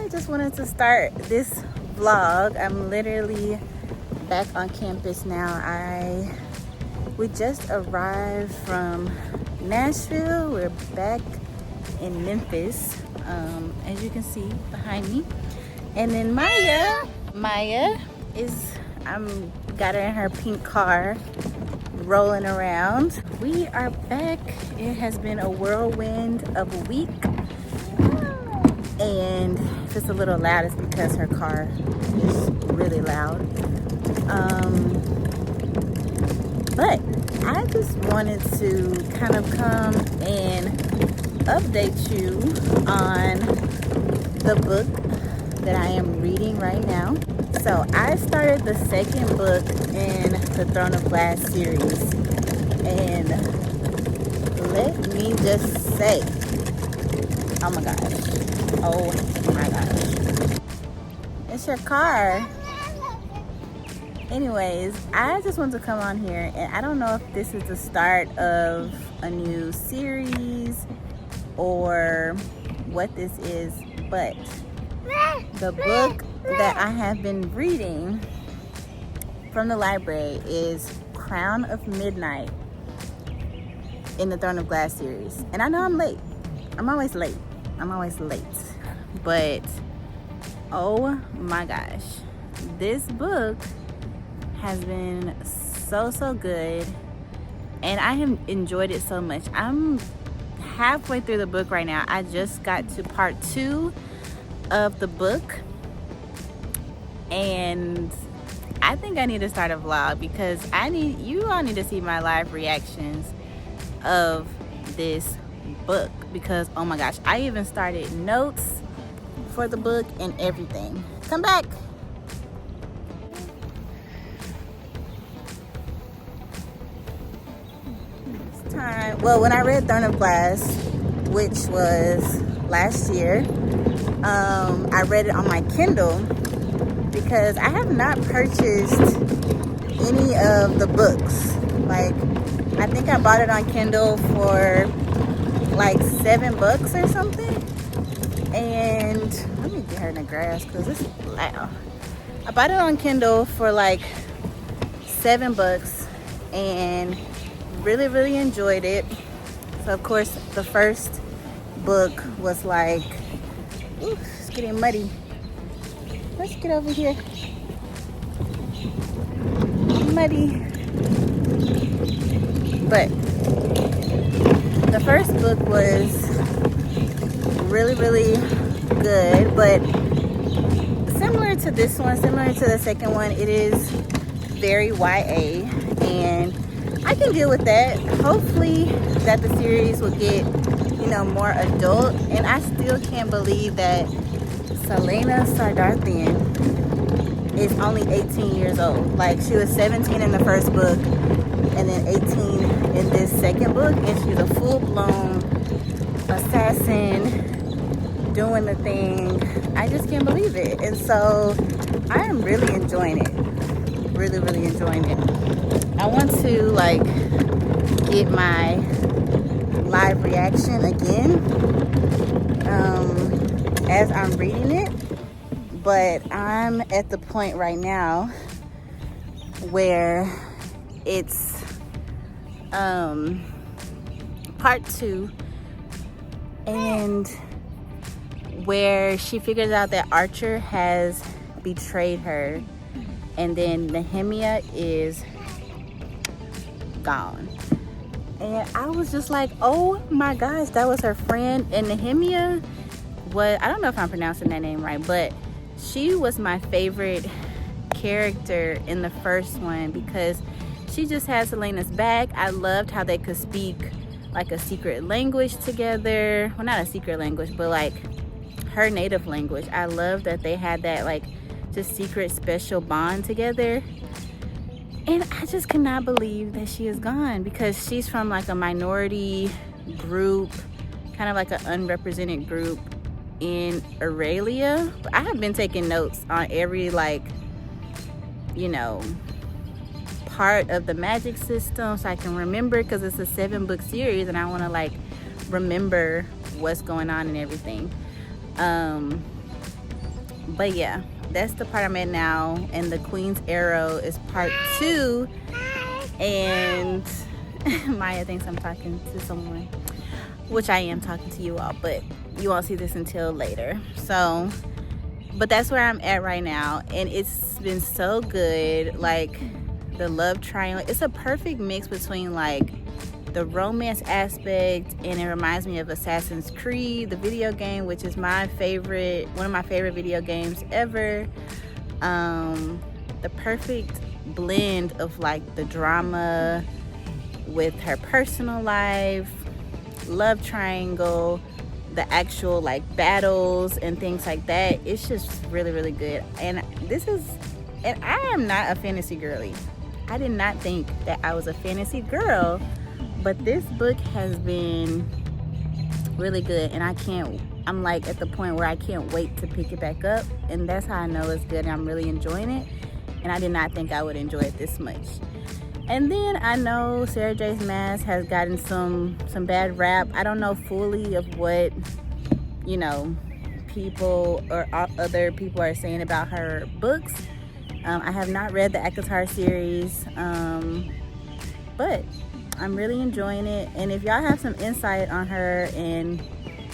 I just wanted to start this vlog. I'm literally back on campus now. We just arrived from Nashville. We're back in Memphis, as you can see behind me. And then Maya is, got her in her pink car rolling around. We are back. It has been a whirlwind of a week. And if it's a little loud, it's because her car is really loud. But I just wanted to kind of come and update you on the book that I am reading right now. So I started the second book in the Throne of Glass series. And let me just say, oh my gosh. Oh my gosh. It's your car. Anyways, I just wanted to come on here, and I don't know if this is the start of a new series or what this is, but the book that I have been reading from the library is Crown of Midnight in the Throne of Glass series. And I know I'm late. I'm always late. But oh my gosh, this book has been so good, and I have enjoyed it so much. I'm halfway through the book right now. I just got to part 2 of the book, and I think I need to start a vlog because you all need to see my live reactions of this book, because oh my gosh, I even started notes for the book and everything. Come back. It's time. Well, when I read Throne of Glass, which was last year, I read it on my Kindle because I have not purchased any of the books. Like, I think I bought it on Kindle for like $7 or something. And let me get her in the grass because this is loud. I bought it on Kindle for like $7 and really enjoyed it. So of course the first book was like, ooh, it's getting muddy. Let's get over here. Muddy. But the first book was really good, but similar to this one, similar to the second one, it is very YA, and I can deal with that. Hopefully that the series will get, more adult. And I still can't believe that Selena Sardarthian is only 18 years old. Like, she was 17 in the first book and then 18 in this second book, and she's a full-blown assassin doing the thing. I just can't believe it. And so I am really enjoying it. Really enjoying it. I want to get my live reaction again as I'm reading it, but I'm at the point right now where it's part 2, and where she figures out that Archer has betrayed her, and then Nehemia is gone. And I was just like, oh my gosh, that was her friend. And Nehemia was, I don't know if I'm pronouncing that name right, but she was my favorite character in the first one because she just had Selena's back. I loved how they could speak like a secret language together. Well, not a secret language, but like her native language. I love that they had that like just secret special bond together. And I just cannot believe that she is gone, because she's from like a minority group, kind of like an unrepresented group in Aurelia. I have been taking notes on every part of the magic system so I can remember, because it's a 7-book series and I want to remember what's going on and everything. But yeah, that's the part I'm at now, and the Queen's Arrow is part 2. And Maya thinks I'm talking to someone, which I am talking to you all, but you won't see this until later. So, but that's where I'm at right now, and it's been so good. Like, the love triangle, it's a perfect mix between like the romance aspect, and it reminds me of Assassin's Creed, the video game, which is my favorite, one of my favorite video games ever. The perfect blend of like the drama with her personal life, love triangle, the actual like battles and things like that. It's just really, really good. And I am not a fantasy girly. I did not think that I was a fantasy girl, but this book has been really good, and I'm like at the point where I can't wait to pick it back up, and that's how I know it's good and I'm really enjoying it. And I did not think I would enjoy it this much. And then I know Sarah J. Maas has gotten some bad rap. I don't know fully of what, you know, people or other people are saying about her books. I have not read the ACOTAR series, but I'm really enjoying it. And if y'all have some insight on her, and,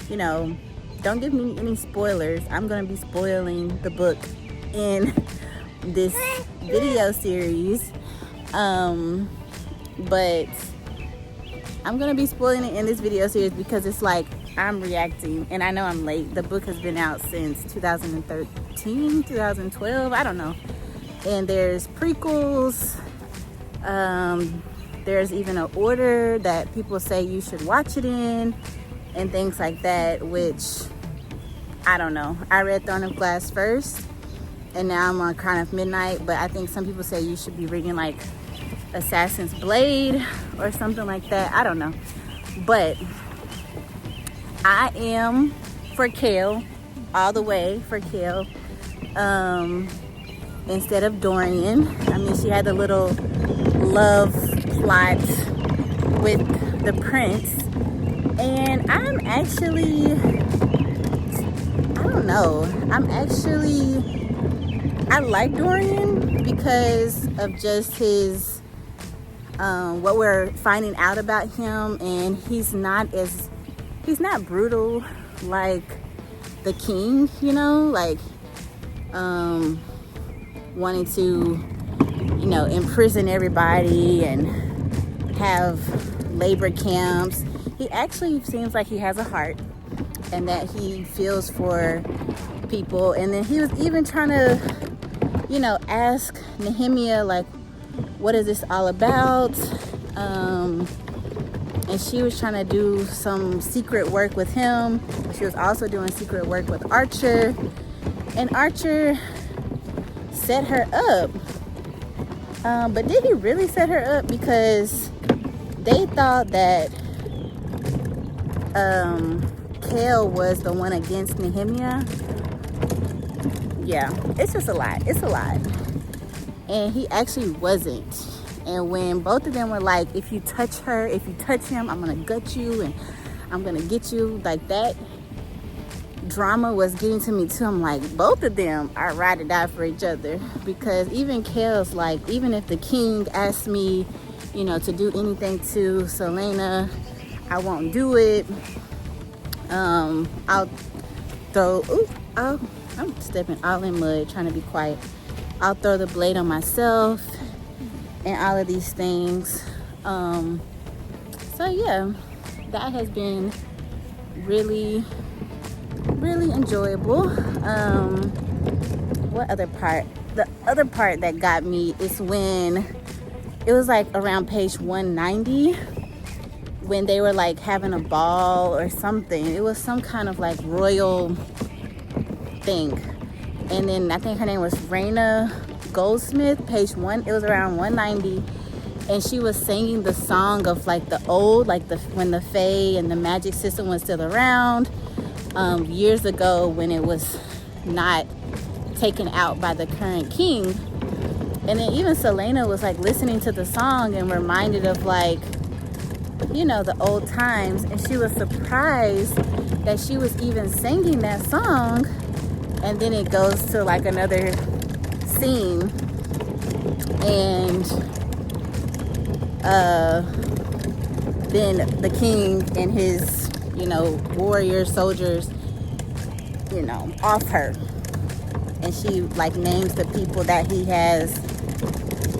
you know, don't give me any spoilers. I'm going to be spoiling the book in this video series. But I'm going to be spoiling it in this video series because it's like I'm reacting, and I know I'm late. The book has been out since 2013, 2012, I don't know. And there's prequels. There's even an order that people say you should watch it in and things like that, which I don't know. I read Throne of Glass first, and now I'm on Crown of Midnight, but I think some people say you should be reading like Assassin's Blade or something like that. I don't know. But I am for Kale, all the way for Kale, instead of Dorian. I mean, she had a little love plot with the prince, and I'm actually, I don't know, I like Dorian because of just his, what we're finding out about him, and he's not brutal like the king, you know, like, wanting to, you know, imprison everybody and have labor camps. He actually seems like he has a heart and that he feels for people. And then he was even trying to, you know, ask Nehemia, like, what is this all about? And she was trying to do some secret work with him. She was also doing secret work with Archer, and Archer set her up. But did he really set her up? Because they thought that Kale was the one against Nehemia. Yeah, it's just a lot. It's a lot. And he actually wasn't. And when both of them were like, if you touch her, if you touch him, I'm gonna gut you and I'm gonna get you, like, that drama was getting to me too. I'm like, both of them are ride or die for each other, because even Kale's like, even if the king asks me, you know, to do anything to Selena, I won't do it. I'll throw, I'm stepping all in mud trying to be quiet. I'll throw the blade on myself and all of these things. So yeah, that has been really enjoyable. What other part? The other part that got me is when it was like around page 190, when they were like having a ball or something. It was some kind of like royal thing. And then I think her name was Raina Goldsmith, page 1. It was around 190. And she was singing the song of like the old, like when the Fae and the magic system was still around, years ago, when it was not taken out by the current king. And then even Selena was like listening to the song and reminded of, like, you know, the old times. And she was surprised that she was even singing that song And then it goes to like another scene, and then the king and his, warrior soldiers, off her. And she like names the people that he has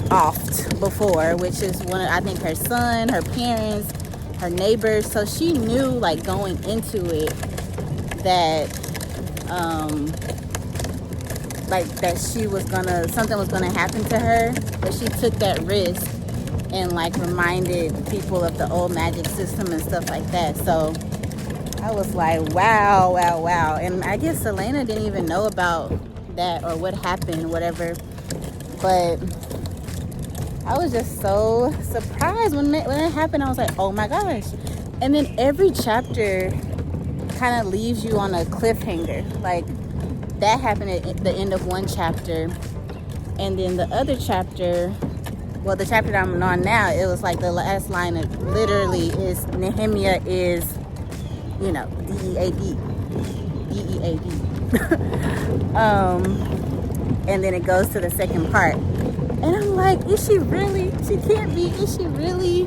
offed before, which is I think her son, her parents, her neighbors. So she knew like going into it that like that something was gonna happen to her, but she took that risk and like reminded people of the old magic system and stuff like that. So I was like, wow. And I guess Selena didn't even know about that or what happened, whatever. But I was just so surprised when it happened. I was like, oh my gosh. And then every chapter kind of leaves you on a cliffhanger. Like that happened at the end of one chapter. And then the other chapter, well, the chapter that I'm on now, it was like the last line of literally is Nehemiah is, D-E-A-D. And then it goes to the second part. And I'm like, is she really? She can't be. Is she really?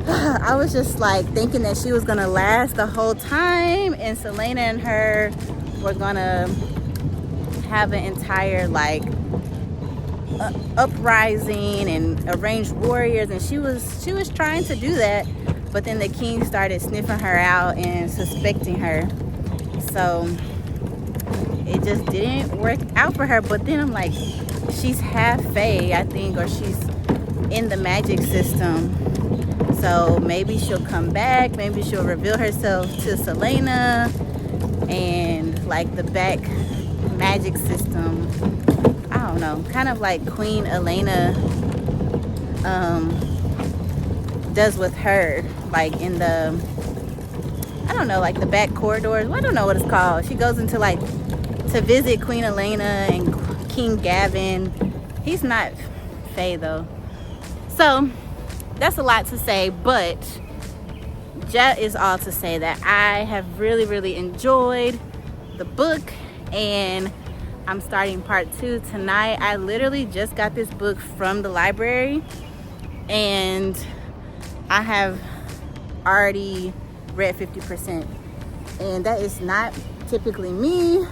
I was just like thinking that she was going to last the whole time. And Selena and her were going to have an entire like uprising and arrange warriors, and she was trying to do that, but then the king started sniffing her out and suspecting her, so it just didn't work out for her. But then I'm like, she's half fae, I think, or she's in the magic system, so maybe she'll come back, maybe she'll reveal herself to Selena and like the back magic system. I don't know, kind of like Queen Elena does with her, like in the, I don't know, like the back corridors. I don't know what it's called. She goes into like to visit Queen Elena and King Gavin. He's not Fae though. So that's a lot to say, but that is all to say that I have really, really enjoyed the book, and I'm starting part 2 tonight. I literally just got this book from the library, and I have already read 50%, and that is not typically me.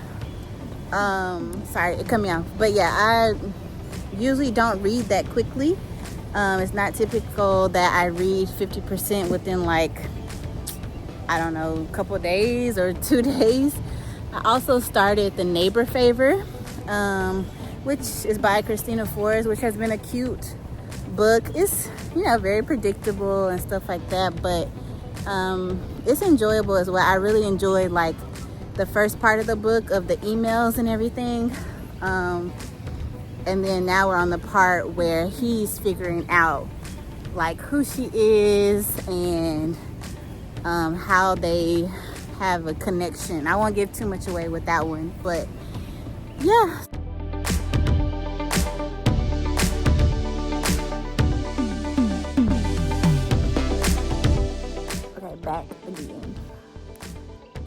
Sorry, it cut me off. But yeah, I usually don't read that quickly. It's not typical that I read 50% within like, I don't know, a couple days or 2 days. I also started The Neighbor Favor, which is by Christina Forrest, which has been a cute book. It's, very predictable and stuff like that, but it's enjoyable as well. I really enjoyed like the first part of the book of the emails and everything. And then now we're on the part where he's figuring out like who she is and how they have a connection. I won't give too much away with that one, but yeah. Okay, back again.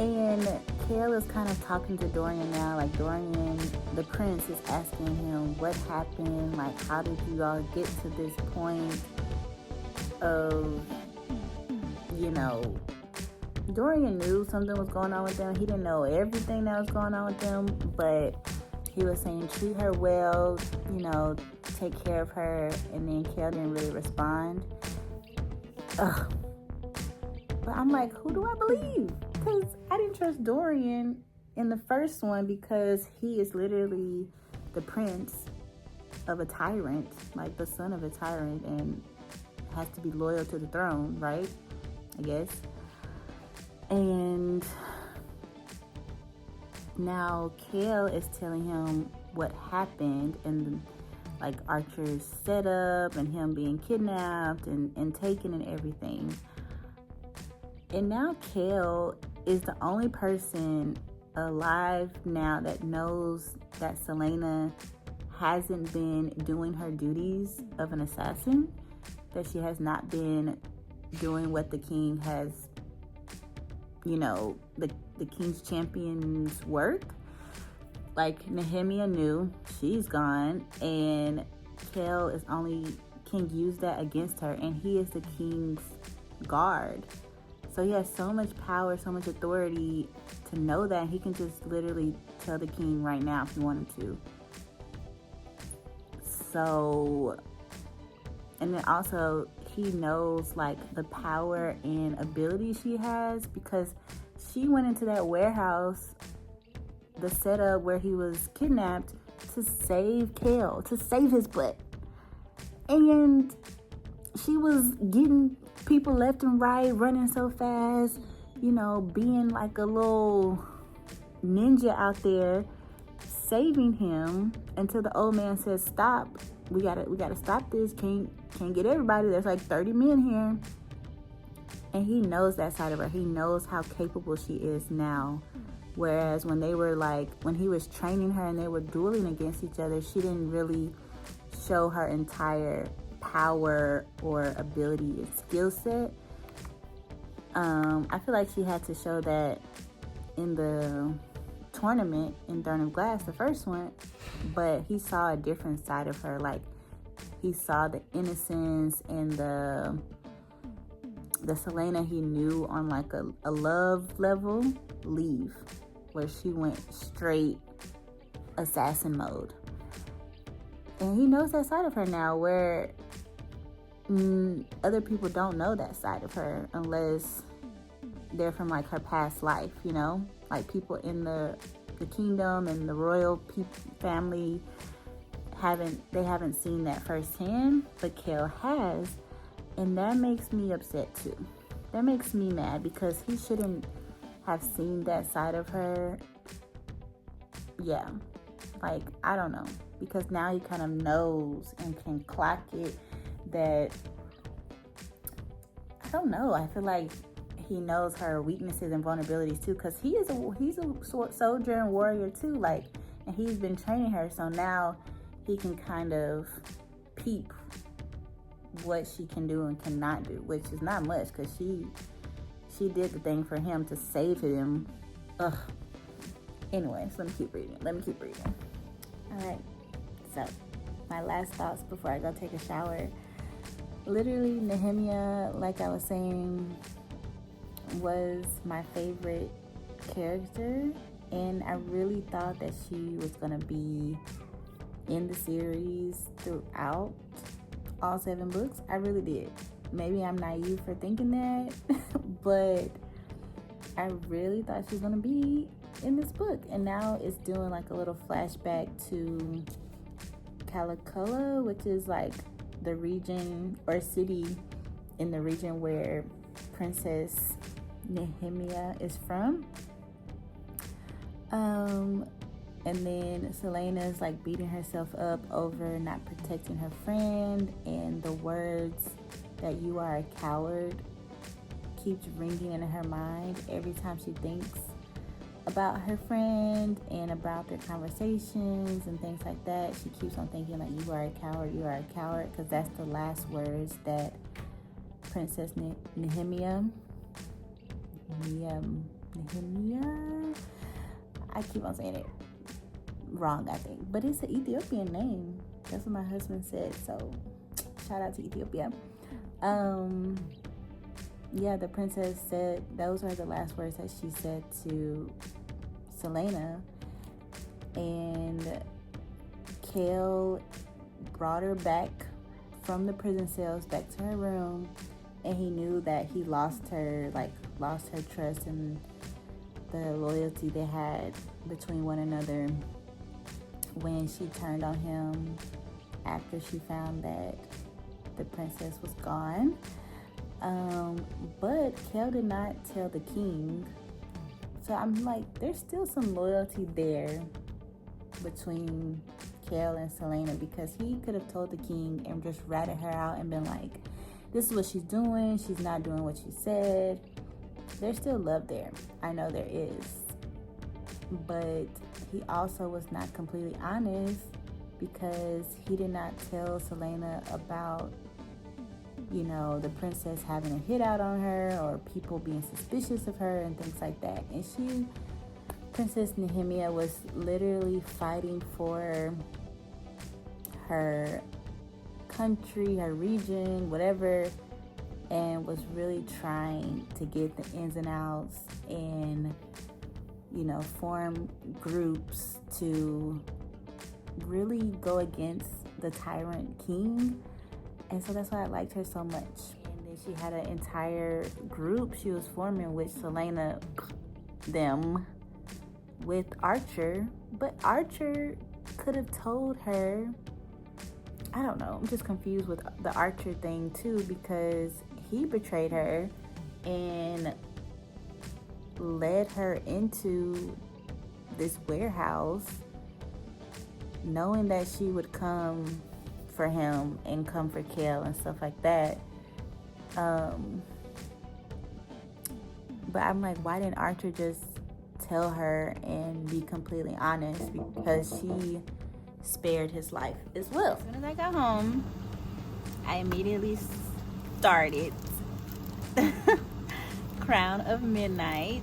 And Kale is kind of talking to Dorian now. Like Dorian, the prince, is asking him what happened. Like, how did you all get to this point of, Dorian knew something was going on with them. He didn't know everything that was going on with them, but he was saying treat her well, take care of her, and then Kale didn't really respond. Ugh. But I'm like, who do I believe? Because I didn't trust Dorian in the first one because he is literally the prince of a tyrant, like the son of a tyrant, and has to be loyal to the throne, right? I guess. And now Kale is telling him what happened and like Archer's setup and him being kidnapped and taken and everything. And now Kale is the only person alive now that knows that Selena hasn't been doing her duties of an assassin, that she has not been doing what the king has, the king's champion's work. like Nehemia knew she's gone, and Kel can use that against her, and he is the king's guard. So he has so much power, so much authority to know that. He can just literally tell the king right now if he wanted to. So, and then also he knows like the power and ability she has, because she went into that warehouse, the setup where he was kidnapped, to save Kel, to save his butt. And she was getting people left and right, running so fast, being like a little ninja out there, saving him, until the old man says, "Stop! We gotta stop this. Can't get everybody. There's like 30 men here." And he knows that side of her. He knows how capable she is now. Whereas when he was training her and they were dueling against each other, she didn't really show her entire power or ability and skill set. I feel like she had to show that in the tournament in Throne of Glass, the first one, but he saw a different side of her. Like, he saw the innocence and the Selena he knew on like a love level leave, where she went straight assassin mode. And he knows that side of her now, where other people don't know that side of her unless they're from like her past life, like people in the kingdom and the royal family haven't seen that firsthand, but Kel has. And that makes me upset too. That makes me mad, because he shouldn't have seen that side of her. Yeah, like, I don't know, because now he kind of knows and can clock it that, I don't know, I feel like he knows her weaknesses and vulnerabilities too, because he's a soldier and warrior too, like, and he's been training her, so now he can kind of peep what she can do and cannot do, which is not much, because she did the thing for him to save him. Ugh. Anyways, let me keep reading. All right, so my last thoughts before I go take a shower. Literally, Nehemia, like I was saying, was my favorite character, and I really thought that she was gonna be in the series throughout all 7 books. I really did. Maybe I'm naive for thinking that, but I really thought she was gonna be in this book. And now it's doing like a little flashback to Calicola, which is like the region or city in the region where Princess Nehemia is from. And then Selena's like beating herself up over not protecting her friend, and the words that "you are a coward" keeps ringing in her mind every time she thinks about her friend and about their conversations and things like that. She keeps on thinking like, "You are a coward," because that's the last words that Princess Nehemia, I keep on saying it wrong, I think, but it's an Ethiopian name. That's what my husband said, so shout out to Ethiopia. Yeah, the princess said those are the last words that she said to Selena, and Kel brought her back from the prison cells back to her room, and he knew that he lost her trust and the loyalty they had between one another when she turned on him after she found that the princess was gone. But Kel did not tell the king. So I'm like, there's still some loyalty there between Kel and Selena, because he could have told the king and just ratted her out and been like, this is what she's doing. She's not doing what she said. There's still love there. I know there is. But he also was not completely honest, because he did not tell Selena about, the princess having a hit out on her or people being suspicious of her and things like that. And Princess Nehemia was literally fighting for her country, her region, whatever, and was really trying to get the ins and outs and, form groups to really go against the tyrant king. And so that's why I liked her so much. And then she had an entire group she was forming with Celaena, them, with Archer. But Archer could have told her, I don't know, I'm just confused with the Archer thing too, because he betrayed her and led her into this warehouse knowing that she would come for him and come for Kale and stuff like that. But I'm like, why didn't Archer just tell her and be completely honest? Because she spared his life as well. As soon as I got home, I immediately started Crown of Midnight.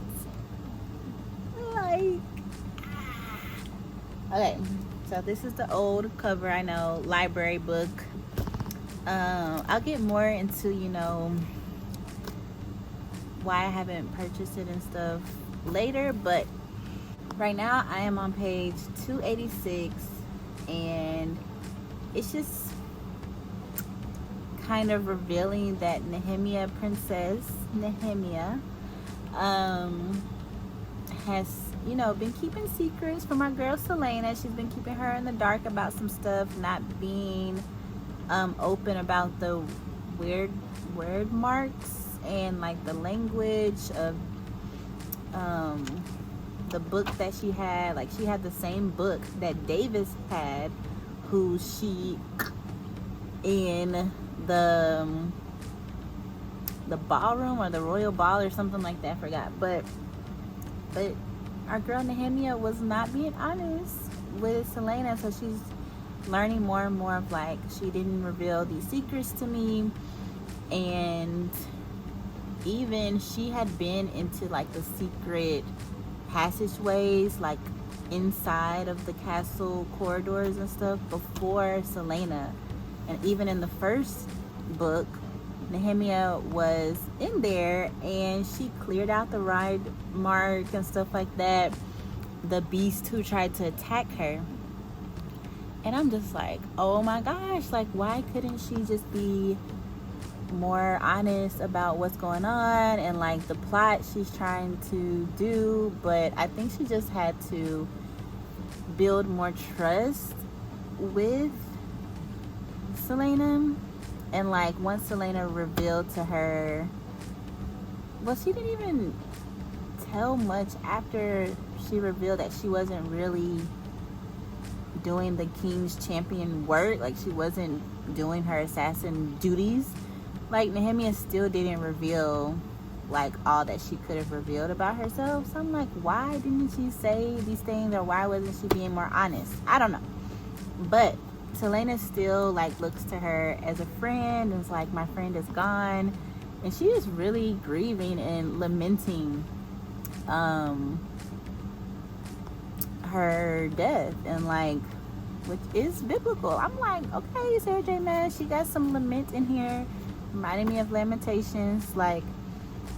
Okay, so this is the old cover, I know, library book. I'll get more into, why I haven't purchased it and stuff later, but right now I am on page 286, and it's just kind of revealing that Princess Nehemia, has been keeping secrets from our girl Celaena. She's been keeping her in the dark about some stuff, not being open about the weird word marks and like the language of the book that she had. Like, she had the same book that Davis had, who she in the ballroom or the royal ball or something like that, I forgot, but our girl Nehemia was not being honest with Celaena, so she's learning more and more of like, she didn't reveal these secrets to me. And even she had been into like the secret passageways, like inside of the castle corridors and stuff, before Celaena. And even in the first book, Nehemia was in there and she cleared out the ride mark and stuff like that, the beast who tried to attack her. And I'm just like, oh my gosh, like, why couldn't she just be more honest about what's going on and like the plot she's trying to do? But I think she just had to build more trust with Celaena. And like, once Celaena revealed to her, well, she didn't even tell much after she revealed that she wasn't really doing the king's champion work, like she wasn't doing her assassin duties. Like, Nehemia still didn't reveal like all that she could have revealed about herself. So I'm like, why didn't she say these things, or why wasn't she being more honest? I don't know. But Celaena still like looks to her as a friend, and it's like, my friend is gone, and she is really grieving and lamenting her death, and like, which is biblical. I'm like, okay, Sarah J. Maas, she got some lament in here, reminding me of Lamentations, like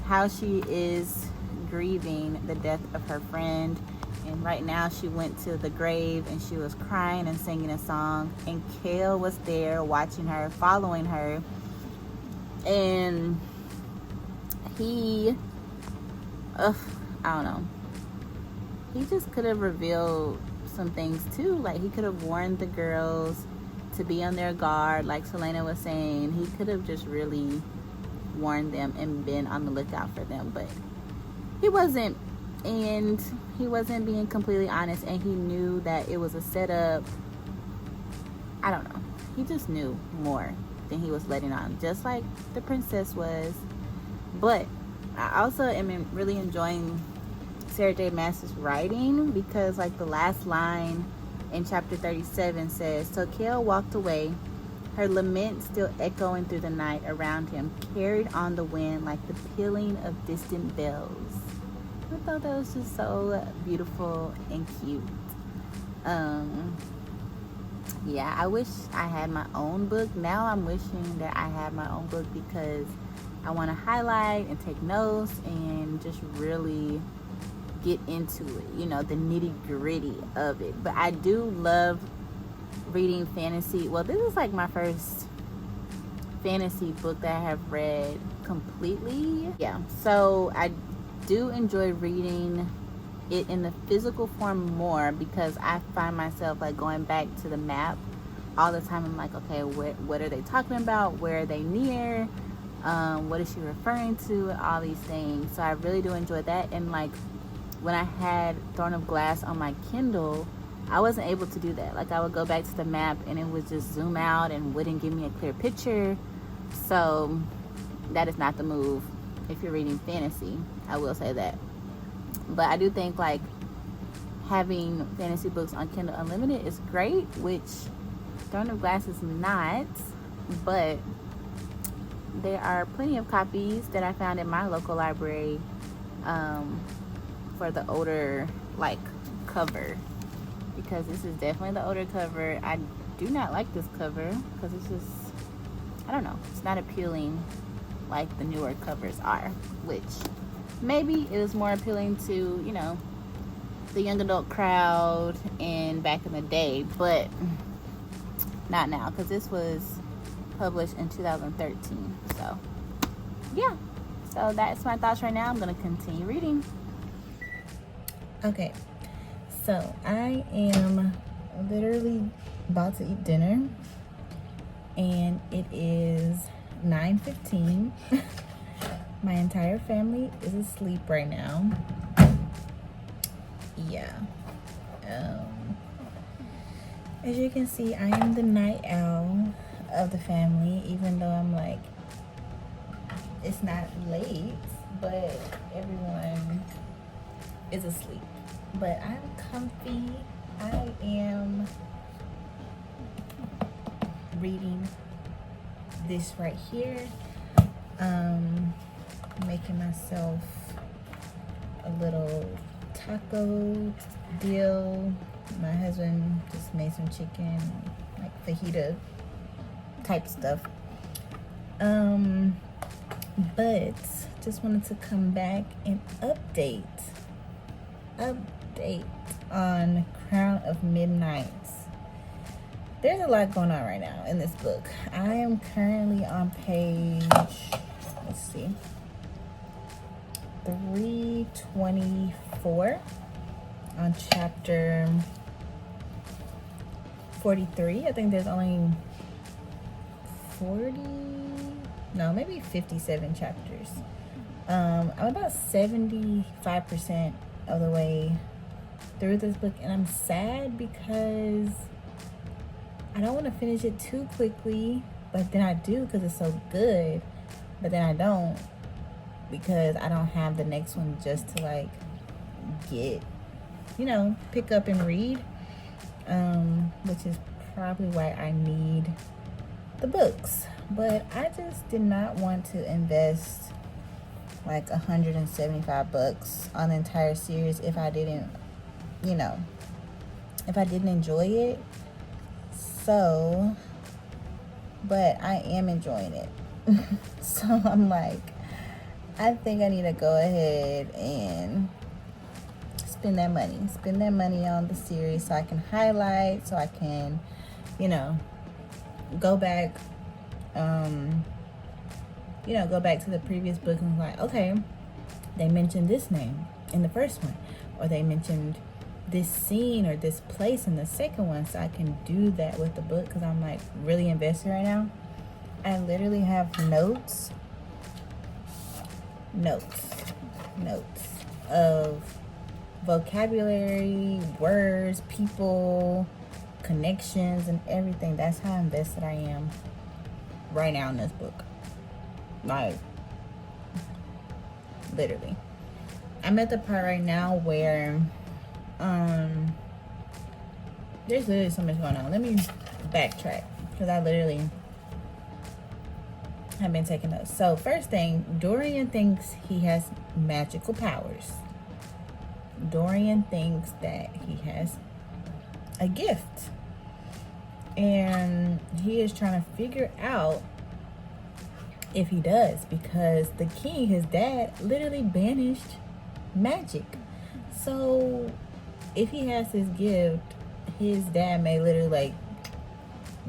how she is grieving the death of her friend. And right now she went to the grave and she was crying and singing a song, and Kale was there watching her, following her. And he, I don't know, he just could have revealed some things too. Like, he could have warned the girls to be on their guard, like Celaena was saying. He could have just really warned them and been on the lookout for them, but he wasn't. And he wasn't being completely honest, and he knew that it was a setup. I don't know, he just knew more than he was letting on, just like the princess was. But I also am really enjoying Sarah J. Maas's writing, because like the last line in chapter 37 says, "So Kale walked away, her lament still echoing through the night around him, carried on the wind like the pealing of distant bells." I thought that was just so beautiful and cute. Yeah, I wish I had my own book. Now I'm wishing that I had my own book because I want to highlight and take notes and just really get into it, you know, the nitty gritty of it. But I do love reading fantasy. Well, this is like my first fantasy book that I have read completely. Yeah, so I do enjoy reading it in the physical form more because I find myself like going back to the map all the time. I'm like, okay, what are they talking about? Where are they near? What is she referring to? All these things. So I really do enjoy that. And like when I had Throne of Glass on my Kindle, I wasn't able to do that. Like I would go back to the map and it would just zoom out and wouldn't give me a clear picture. So that is not the move if you're reading fantasy. I will say that. But I do think like having fantasy books on Kindle Unlimited is great, which Throne of Glass is not, but there are plenty of copies that I found in my local library for the older like cover, because this is definitely the older cover. I do not like this cover because it's just, I don't know, it's not appealing like the newer covers are, which maybe it is more appealing to, you know, the young adult crowd and back in the day, but not now because this was published in 2013. So yeah, so that's my thoughts right now. I'm gonna continue reading. Okay, so I am literally about to eat dinner and it is 9:15. My entire family is asleep right now. Yeah. As you can see, I am the night owl of the family, even though I'm like, it's not late, but everyone is asleep. But I'm comfy. I am reading this right here. Making myself a little taco deal. My husband just made some chicken, like fajita type stuff. But just wanted to come back and update on Crown of Midnights. There's a lot going on right now in this book. I am currently on page, let's see, 324 on chapter 43. I think there's only maybe 57 chapters. I'm about 75% of the way through this book, and I'm sad because I don't want to finish it too quickly, but then I do because it's so good, but then I don't because I don't have the next one just to like get, you know, pick up and read, which is probably why I need the books. But I just did not want to invest like $175 on the entire series if I didn't, you know, if I didn't enjoy it. So, but I am enjoying it. So I'm like, I think I need to go ahead and spend that money on the series so I can highlight, so I can, you know, go back, go back to the previous book and like, okay, they mentioned this name in the first one, or they mentioned this scene or this place in the second one, so I can do that with the book because I'm like really invested right now. I literally have notes of vocabulary, words, people, connections, and everything. That's how invested I am right now in this book. Like, literally. I'm at the part right now where there's literally so much going on. Let me backtrack because I literally have been taking notes. So first thing, Dorian thinks he has magical powers. Dorian thinks that he has a gift, and he is trying to figure out if he does, because the king, his dad, literally banished magic. So if he has this gift, his dad may literally like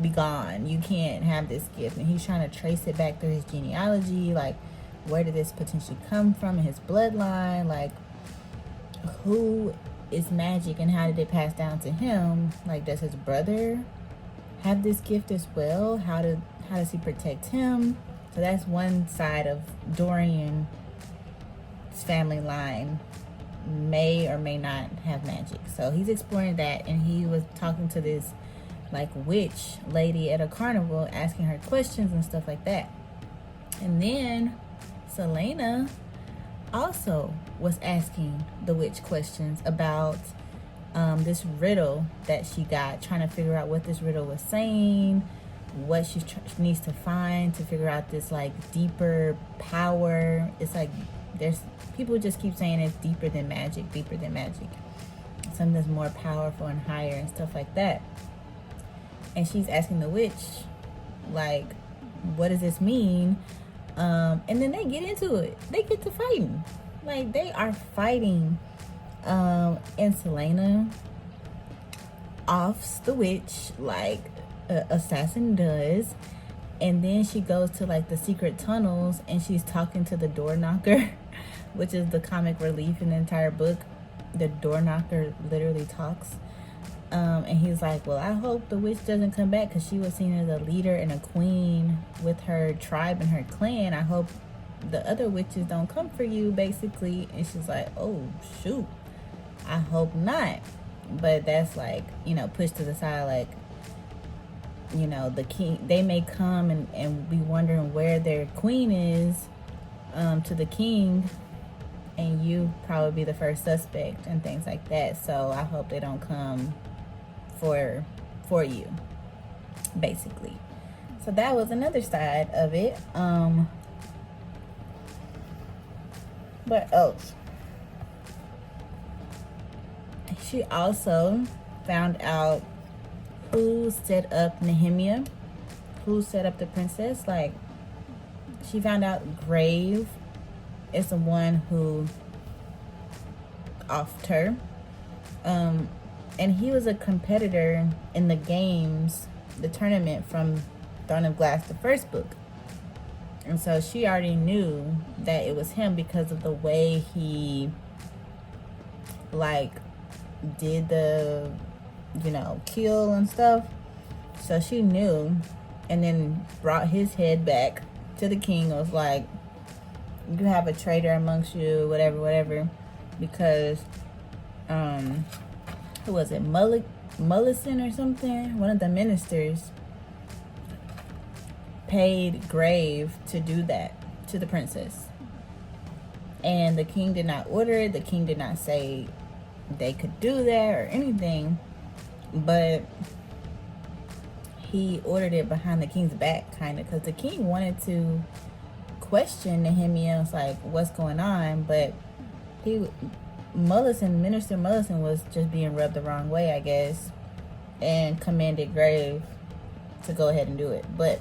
be gone. You can't have this gift. And he's trying to trace it back through his genealogy, like where did this potentially come from in his bloodline, like who is magic and how did it pass down to him, like does his brother have this gift as well, how does he protect him. So that's one side of Dorian's family line may or may not have magic. So he's exploring that, and he was talking to this like witch lady at a carnival, asking her questions and stuff like that. And then Selena also was asking the witch questions about this riddle that she got, trying to figure out what this riddle was saying, what she needs to find to figure out this like deeper power. It's like there's people just keep saying it's deeper than magic, something that's more powerful and higher and stuff like that. And she's asking the witch, like, what does this mean? And then they get into it. They get to fighting. Like, they are fighting. And Selena offs the witch like an assassin does. And then she goes to like the secret tunnels and she's talking to the door knocker, which is the comic relief in the entire book. The door knocker literally talks. And he's like, well, I hope the witch doesn't come back, because she was seen as a leader and a queen with her tribe and her clan. I hope the other witches don't come for you, basically. And she's like, oh, shoot, I hope not. But that's like, pushed to the side, like, the king, they may come and be wondering where their queen is to the king, and you probably be the first suspect and things like that. So I hope they don't come for you, basically. So that was another side of it. What else? She also found out who set up Nehemia, who set up the princess. Like, she found out Grave is the one who offed her. And he was a competitor in the games, the tournament from Throne of Glass, the first book. And so she already knew that it was him because of the way he, like, did the, kill and stuff. So she knew, and then brought his head back to the king. It was like, you have a traitor amongst you, whatever, because, who was it, Mullison or something? One of the ministers paid Grave to do that to the princess. And the king did not order it. The king did not say they could do that or anything. But he ordered it behind the king's back, kind of, because the king wanted to question Nehemia. It's like, what's going on? But Minister Mullison was just being rubbed the wrong way, I guess, and commanded Grave to go ahead and do it. But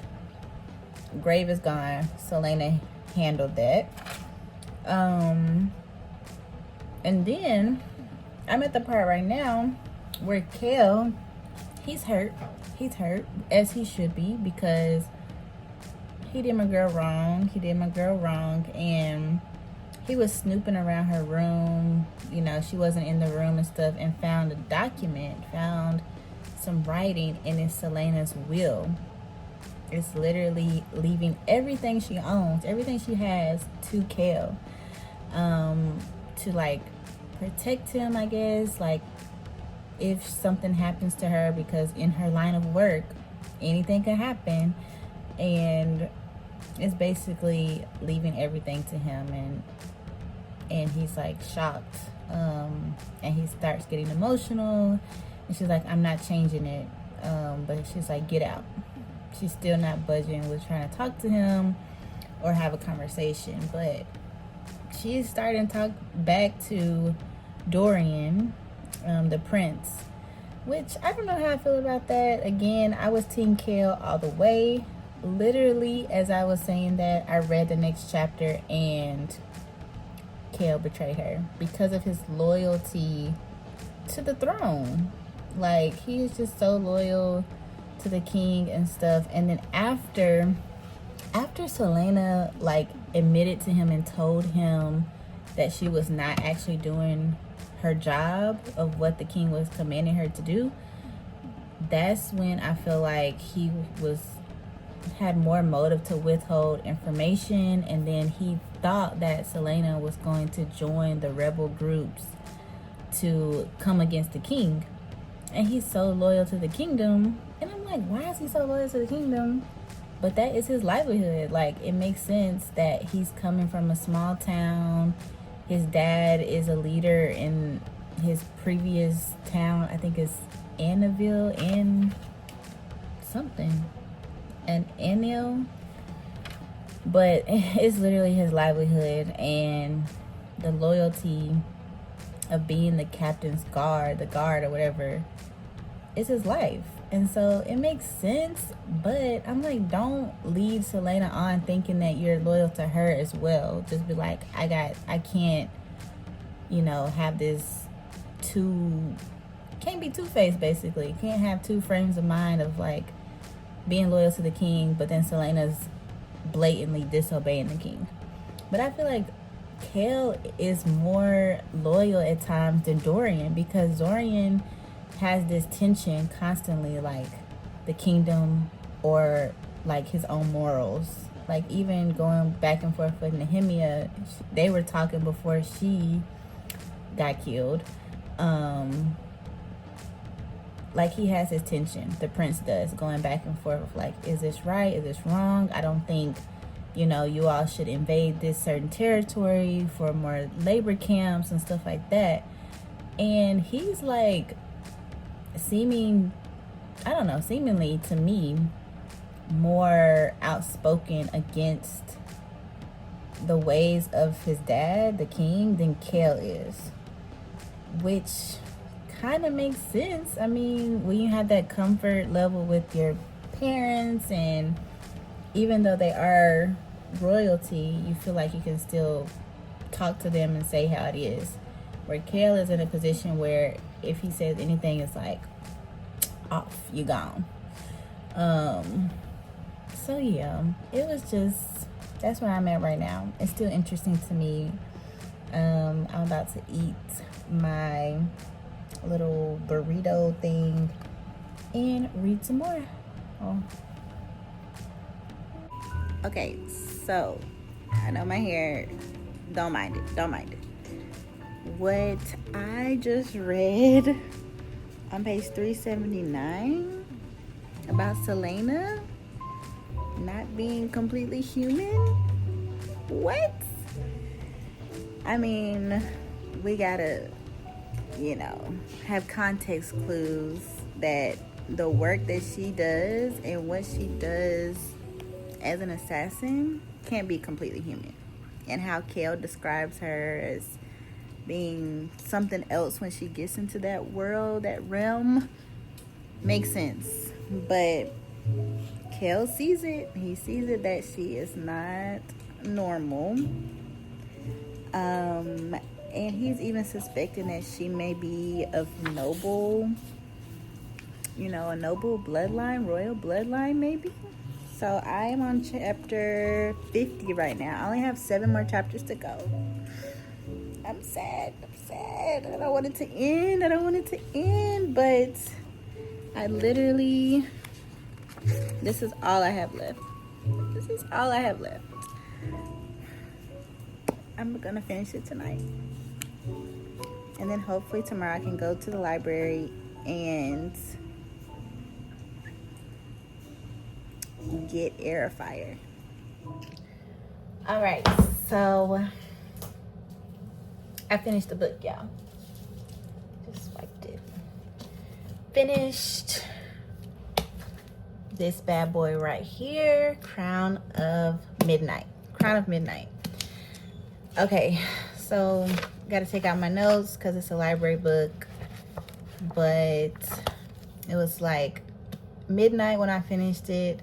Grave is gone. Selena handled that. And then I'm at the part right now where Kel, he's hurt, as he should be, because he did my girl wrong, and he was snooping around her room. She wasn't in the room and stuff, and found a document, found some writing, and it's Selena's will. It's literally leaving everything she owns, everything she has, to Kel, to like protect him, I guess, like if something happens to her, because in her line of work anything can happen. And it's basically leaving everything to him, and he's like shocked, and he starts getting emotional, and she's like, I'm not changing it, but she's like, get out. She's still not budging with trying to talk to him or have a conversation, but she's starting to talk back to Dorian, the prince, which I don't know how I feel about that. Again, I was Team Kale all the way. Literally, as I was saying that, I read the next chapter and Kale betrayed her because of his loyalty to the throne. Like, he is just so loyal to the king and stuff. And then after Selena like admitted to him and told him that she was not actually doing her job of what the king was commanding her to do, that's when I feel like he had more motive to withhold information. And then he thought that Selena was going to join the rebel groups to come against the king. And he's so loyal to the kingdom. And I'm like, why is he so loyal to the kingdom? But that is his livelihood. Like, it makes sense that he's coming from a small town. His dad is a leader in his previous town. I think it's Annaville and something. And Anil. But it's literally his livelihood, and the loyalty of being the captain's guard, the guard or whatever, is his life. And so it makes sense, but I'm like, don't lead Selena on thinking that you're loyal to her as well. Just be like, I can't, have this can't be two-faced, basically. Can't have two frames of mind of like being loyal to the king, but then Selena's blatantly disobeying the king. But I feel like Kale is more loyal at times than Dorian, because Dorian has this tension constantly, like the kingdom or like his own morals. Like, even going back and forth with Nehemia, they were talking before she got killed. Like, he has his tension, the prince does, going back and forth of like, is this right, is this wrong? I don't think, you all should invade this certain territory for more labor camps and stuff like that. And he's like seemingly to me more outspoken against the ways of his dad, the king, than Kale is, which kind of makes sense. I mean, when you have that comfort level with your parents, and even though they are royalty, you feel like you can still talk to them and say how it is. Where Kale is in a position where if he says anything, it's like, off, you gone. So yeah, it was just, that's where I'm at right now. It's still interesting to me. I'm about to eat my little burrito thing and read some more. Okay, so I know my hair, don't mind it. What I just read on page 379 about Selena not being completely human, what? I mean, we gotta, have context clues that the work that she does and what she does as an assassin can't be completely human. And how Kale describes her as being something else when she gets into that world, that realm, makes sense. But Kale sees it. He sees it that she is not normal. And he's even suspecting that she may be of noble, a noble bloodline, royal bloodline maybe. So I am on chapter 50 right now. I only have 7 more chapters to go. I'm sad. I don't want it to end. But I literally, this is all I have left. I'm gonna finish it tonight. And then hopefully tomorrow I can go to the library and get Air Fire. All right, so I finished the book, y'all. Just swiped it. Finished this bad boy right here, Crown of Midnight. Okay, so got to take out my notes because it's a library book. But it was like midnight when I finished it.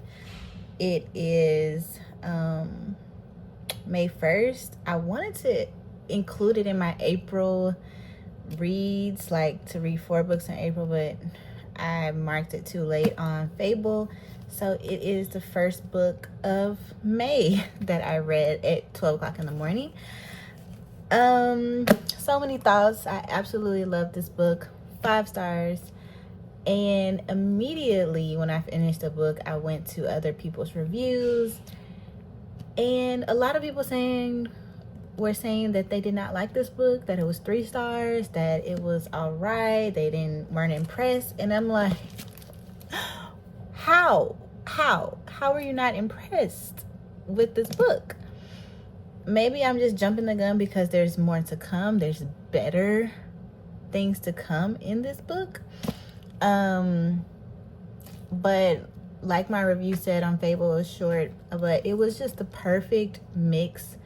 It is May 1st. I wanted to include it in my April reads, like to read 4 books in April, but I marked it too late on Fable. So it is the first book of May that I read at 12 o'clock in the morning. So many thoughts. I absolutely love this book. 5 stars. And immediately when I finished the book, I went to other people's reviews, and a lot of people were saying that they did not like this book, that it was 3 stars, that it was all right, they weren't impressed. And I'm like, how are you not impressed with this book? Maybe I'm just jumping the gun because there's more to come. There's better things to come in this book. But like my review said on Fable, it was short, but it was just the perfect mix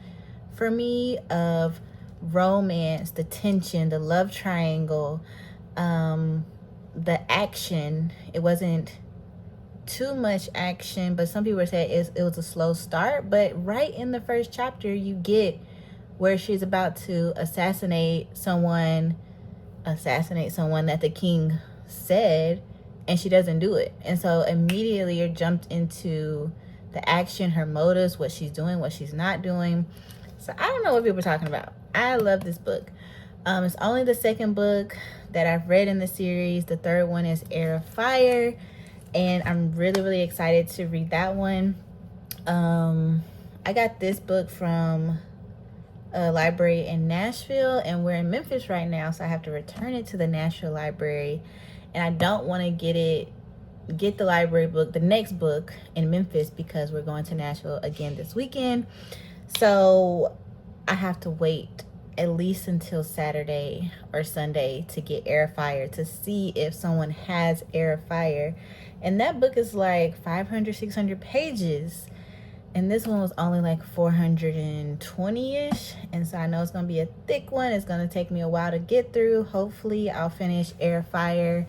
for me of romance, the tension, the love triangle, the action. It wasn't too much action, but some people say it was a slow start. But right in the first chapter, you get where she's about to assassinate someone that the king said, and she doesn't do it. And so immediately you're jumped into the action, her motives, what she's doing, what she's not doing. So I don't know what people are talking about. I love this book. It's only the 2nd book that I've read in the series. The 3rd one is Heir of Fire, and I'm really, really excited to read that one. I got this book from a library in Nashville, and we're in Memphis right now, so I have to return it to the Nashville library. And I don't want to get the library book, the next book in Memphis, because we're going to Nashville again this weekend. So I have to wait at least until Saturday or Sunday to get Heir of Fire, to see if someone has Heir of Fire. And that book is like 500, 600 pages. And this one was only like 420-ish. And so I know it's going to be a thick one. It's going to take me a while to get through. Hopefully I'll finish Heir of Fire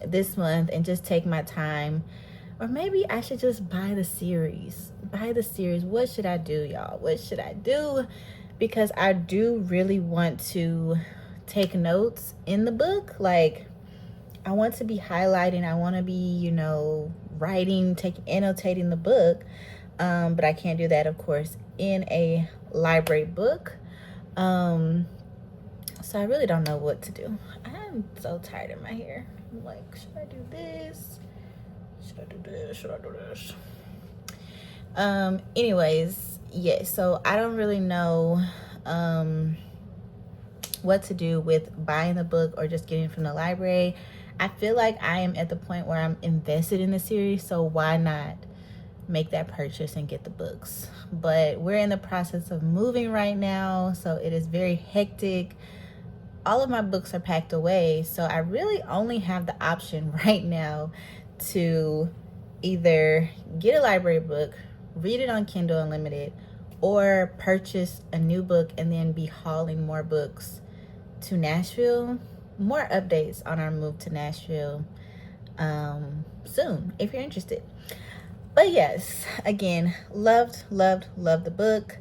this month and just take my time. Or maybe I should just buy the series. What should I do, y'all? What should I do? Because I do really want to take notes in the book. Like, I want to be highlighting. I want to be, writing, annotating the book. But I can't do that, of course, in a library book. So I really don't know what to do. I'm so tired in my hair. I'm like, should I do this? Should I do this? Should I do this? Anyways, yeah, so I don't really know what to do with buying the book or just getting it from the library. I feel like I am at the point where I'm invested in the series, so why not make that purchase and get the books? But we're in the process of moving right now, so it is very hectic. All of my books are packed away, so I really only have the option right now to either get a library book, read it on Kindle Unlimited, or purchase a new book and then be hauling more books to Nashville. More updates on our move to Nashville soon, if you're interested. But yes, again, loved the book.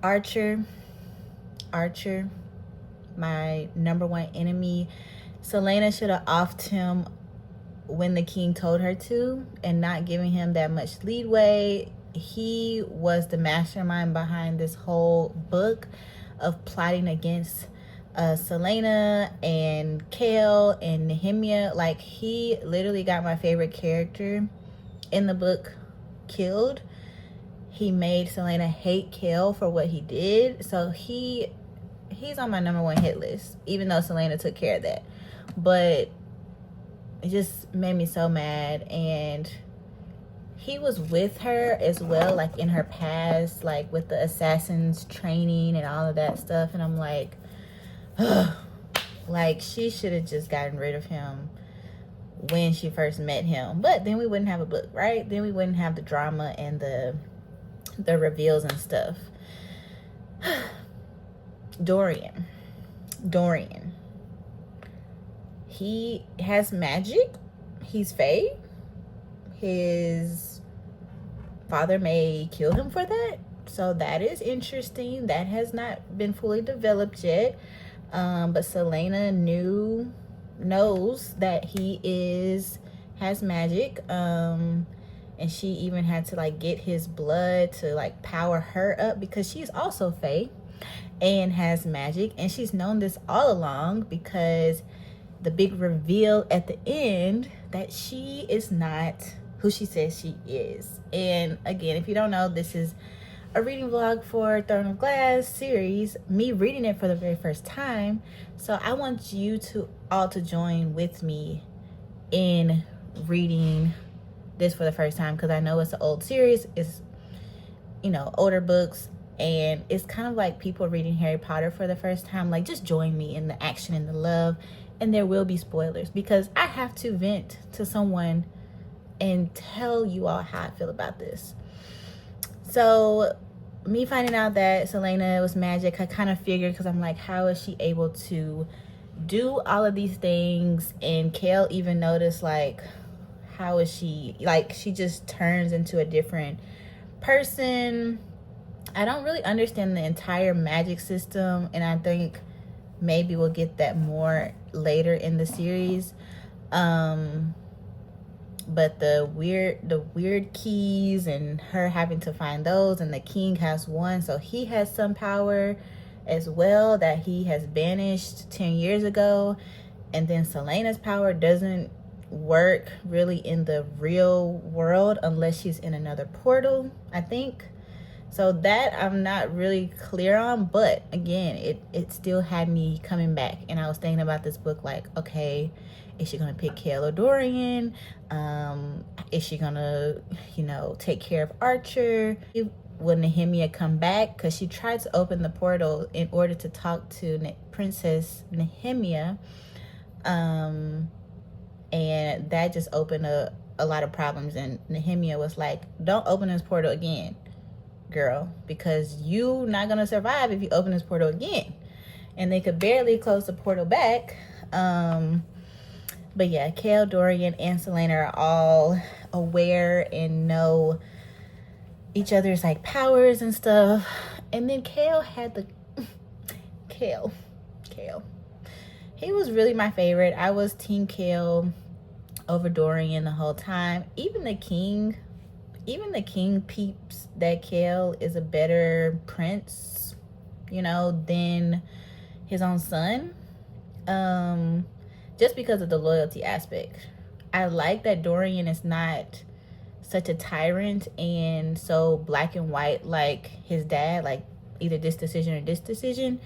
Archer, my number 1 enemy. Selena should have offed him when the king told her to, and not giving him that much leeway. He was the mastermind behind this whole book of plotting against Selena and Kale and Nehemia. Like, he literally got my favorite character in the book killed. He made Selena hate Kale for what he did. So he's on my number 1 hit list, even though Selena took care of that. But it just made me so mad. And he was with her as well, like in her past, like with the assassins training and all of that stuff. And I'm like, ugh. Like, she should have just gotten rid of him when she first met him. But then we wouldn't have a book, right? Then we wouldn't have the drama and the reveals and stuff. Dorian. Dorian. He has magic. He's Fae. His father may kill him for that. So that is interesting. That has not been fully developed yet. But Selena knows that he has magic. And she even had to like get his blood to like power her up because she's also Fae and has magic. And she's known this all along because the big reveal at the end that she is not who she says she is. And again, if you don't know, this is a reading vlog for Throne of Glass series, me reading it for the very first time. So I want you to all to join with me in reading this for the first time, because I know it's an old series, it's, you know, older books, and it's kind of like people reading Harry Potter for the first time. Like, just join me in the action and the love, and there will be spoilers because I have to vent to someone and tell you all how I feel about this. So me finding out that Selena was magic, I kind of figured, because I'm like, how is she able to do all of these things? And Kale even noticed, like, how is she, like, she just turns into a different person. I don't really understand the entire magic system, and I think maybe we'll get that more later in the series. But the weird keys and her having to find those, and the king has one, so he has some power as well that he has banished 10 years ago. And then Selena's power doesn't work really in the real world unless she's in another portal, I think. So that I'm not really clear on, but again, it still had me coming back. And I was thinking about this book like, okay, is she gonna pick Kale or Dorian? Is she gonna, you know, take care of Archer? Will Nehemia come back? Because she tried to open the portal in order to talk to Princess Nehemia, and that just opened a lot of problems. And Nehemia was like, don't open this portal again, girl, because you not gonna survive if you open this portal again. And they could barely close the portal back. But yeah, Kale, Dorian, and Selena are all aware and know each other's like powers and stuff. And then Kale had the Kale. He was really my favorite. I was Team Kale over Dorian the whole time. Even the king peeps that Kale is a better prince, you know, than his own son. Just because of the loyalty aspect. I like that Dorian is not such a tyrant and so black and white like his dad, like either this decision or this decision.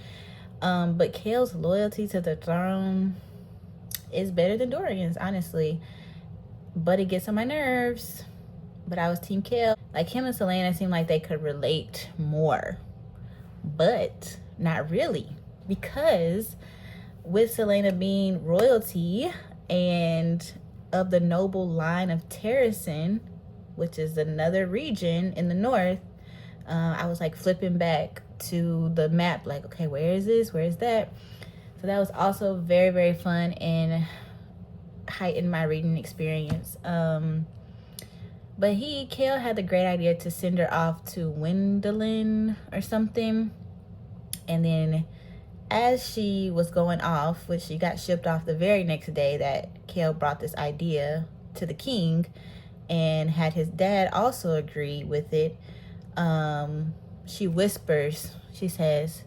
But Kale's loyalty to the throne is better than Dorian's, honestly. But it gets on my nerves. But I was Team Kale. Like, him and Selena seemed like they could relate more. But not really. Because with Selena being royalty and of the noble line of Terrasen, which is another region in the north, I was like flipping back to the map, like, okay, where is this? Where is that? So that was also very, very fun and heightened my reading experience. But Kale had the great idea to send her off to Wendelin or something. And then as she was going off, which she got shipped off the very next day, that Kale brought this idea to the king and had his dad also agree with it. She whispers, she says,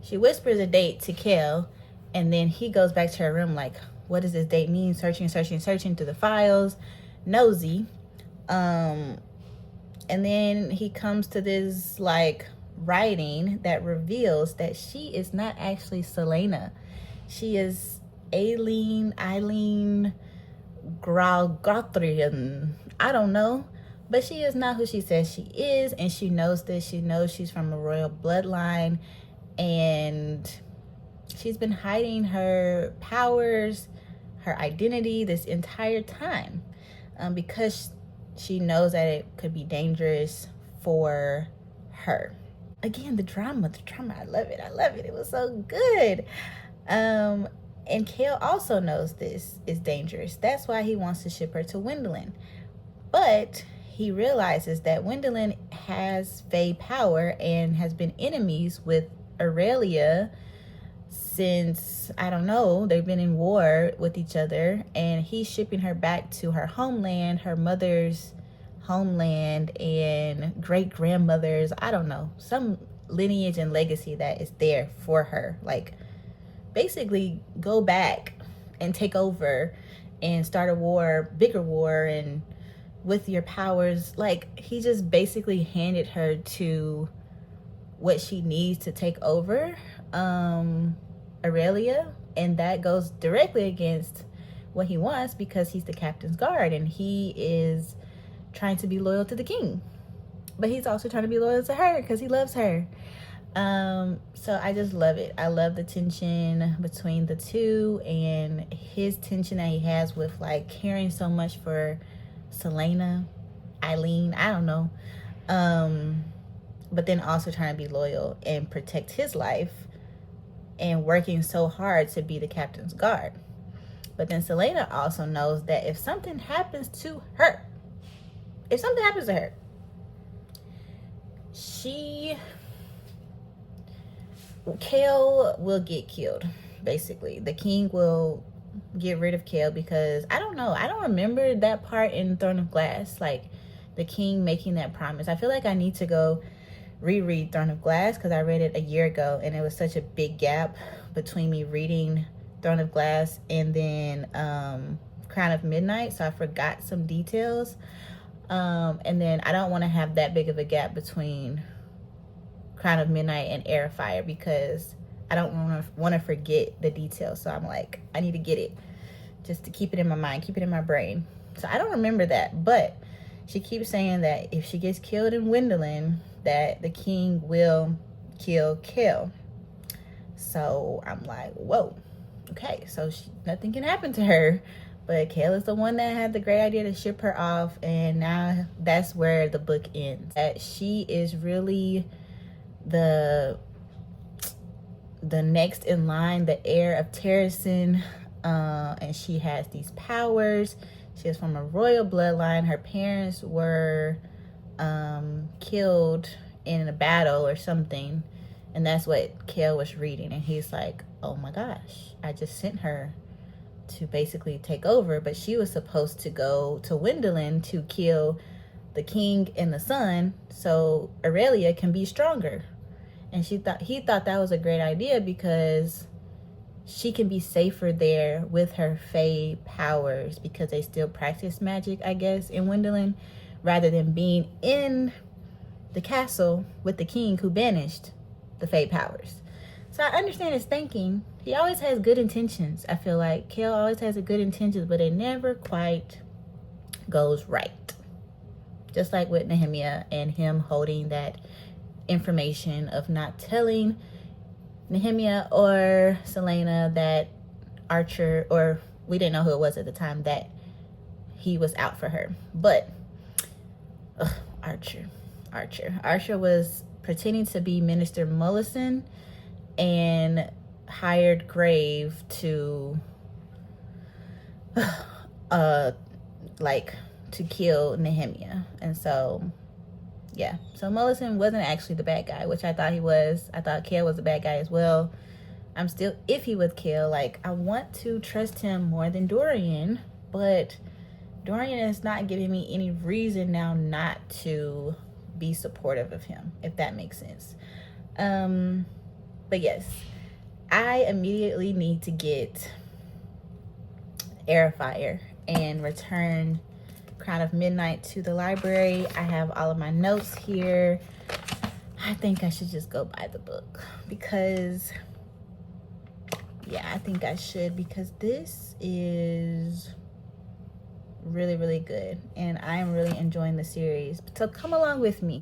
she whispers a date to Kale, and then he goes back to her room like, what does this date mean? Searching through the files, nosy. And then he comes to this like writing that reveals that she is not actually Selena. She is Eileen Graugothrian. I don't know. But she is not who she says she is, and she knows this. She knows she's from a royal bloodline, and she's been hiding her powers, her identity this entire time, because she knows that it could be dangerous for her. again, the drama, I love it. It was so good. And Kale also knows this is dangerous. That's why he wants to ship her to Wendelin. But he realizes that Wendelin has Fae power and has been enemies with Aurelia since, I don't know, they've been in war with each other, and he's shipping her back to her homeland, her mother's homeland, and great grandmother's, I don't know, some lineage and legacy that is there for her. Like, basically go back and take over and start a war, bigger war, and with your powers. Like, he just basically handed her to what she needs to take over Aurelia, and that goes directly against what he wants, because he's the captain's guard and he is trying to be loyal to the king, but he's also trying to be loyal to her because he loves her. So I just love it. I love the tension between the two, and his tension that he has with like caring so much for Selena, Eileen, I don't know, but then also trying to be loyal and protect his life and working so hard to be the captain's guard. But then Selena also knows that if something happens to her, Kale will get killed. Basically, the king will get rid of Kale, because I don't know, I don't remember that part in Throne of Glass, like the king making that promise. I feel like I need to go reread Throne of Glass, because I read it a year ago and it was such a big gap between me reading Throne of Glass and then Crown of Midnight, so I forgot some details. And then I don't want to have that big of a gap between Crown of Midnight and Air of Fire, because I don't want to forget the details. So I'm like, I need to get it just to keep it in my mind, keep it in my brain. So I don't remember that, but she keeps saying that if she gets killed in Wendelin, that the king will kill Kale. So I'm like, whoa, okay, so nothing can happen to her. But Kale is the one that had the great idea to ship her off, and now that's where the book ends. That she is really the next in line, the heir of Terrasen, and she has these powers. She is from a royal bloodline. Her parents were killed in a battle or something, and that's what Kale was reading, and he's like, oh my gosh, I just sent her to basically take over, but she was supposed to go to Wendelin to kill the king and the sun so Aurelia can be stronger. And he thought that was a great idea, because she can be safer there with her Fae powers, because they still practice magic, I guess, in Wendelin, rather than being in the castle with the king who banished the Fae powers. So I understand his thinking. He always has good intentions. I feel like Kale always has a good intentions, but it never quite goes right. Just like with Nehemia and him holding that information of not telling Nehemia or Selena that Archer, or we didn't know who it was at the time, that he was out for her. But Archer was pretending to be Minister Mullison and hired Grave to to kill Nehemia. And so yeah, so Mullison wasn't actually the bad guy, which I thought he was. I thought Kale was the bad guy as well. I'm still iffy with Kale. Like, I want to trust him more than Dorian, but Dorian is not giving me any reason now not to be supportive of him, if that makes sense. But yes, I immediately need to get Air of Fire and return Crown of Midnight to the library. I have all of my notes here. I think I should just go buy the book, because yeah, I think I should, because this is really, really good and I'm really enjoying the series. So come along with me.